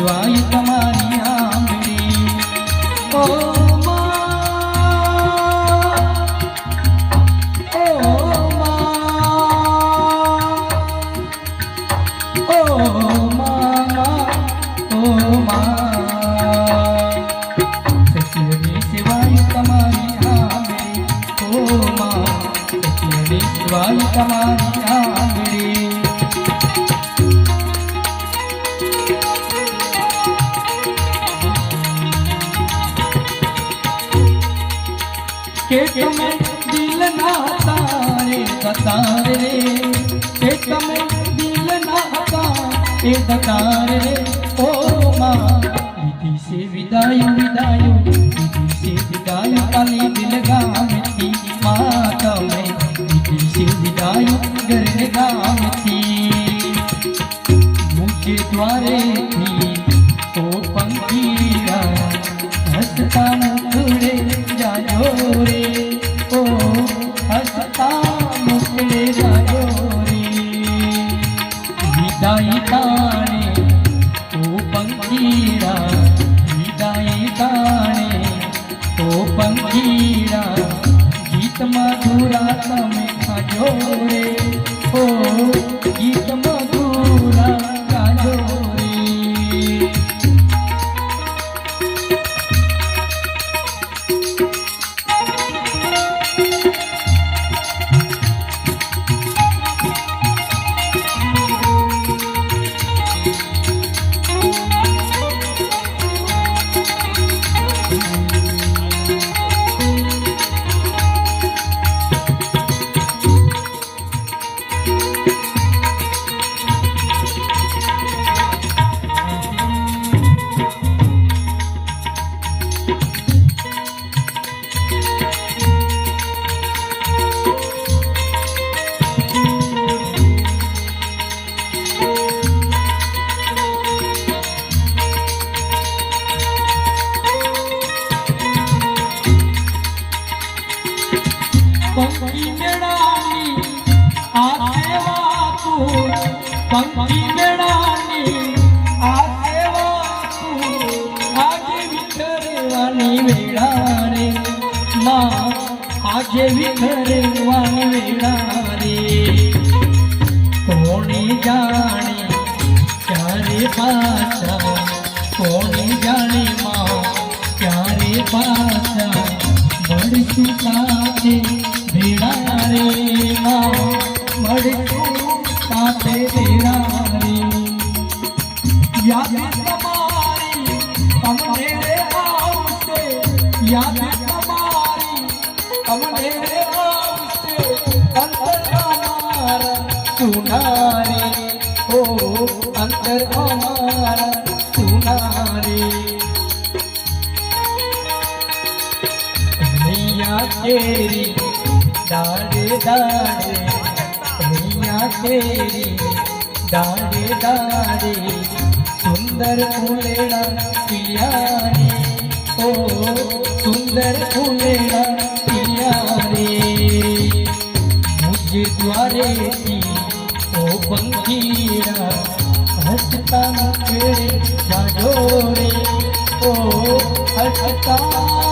सिवाय तुम्हारी आंगड़ी ओ सिवाय तुम्हारी आंगड़ी के तुम्हें दिल ना तारे दतार रे के तुम्हें दिल ना तारे दतार रे ओ माँ विधि से विदाई विदाई विधि से विदाई काली दिल गामती माता में विधि से विदाई घर गामती मुझे द्वारे थी तो पंखीरा हंसता मुखड़े जायो रे ओ हंसता मुखड़े जायो रे विदाई ताणे तो पंखीरा विदाई ताणे तो पंखीरा गीत मधुरा तमे गाजो रे ओ गीत मधुरा गाजो रे पंखी मेड़ानी आसेवा तू पंखी मेड़ानी आसेवा तू आजे विखरवानी वेड़ा रे माँ आजे विखरवानी वेड़ा रे कोणी जाने क्यारे पासा कोणी जाने माँ क्यारे पासा बड़सू साथे भेड़ा रे माँ बड़सू साथे भेड़ा रे याद तुम्हारी हमने रे आवसे याद तुम्हारी हमने रे आवसे अंतर हमारा सुना रे ओ अंतर हमारा सुना रे तेरी दाड़े दाड़े मैया तेरी दाड़े दाड़े सुंदर फूलेड़ा पियारे ओ सुंदर फूलेड़ा पियारे मुझे द्वारे थी ओ पंखीरा हंसता मुझे जाजो रे ओ हंसता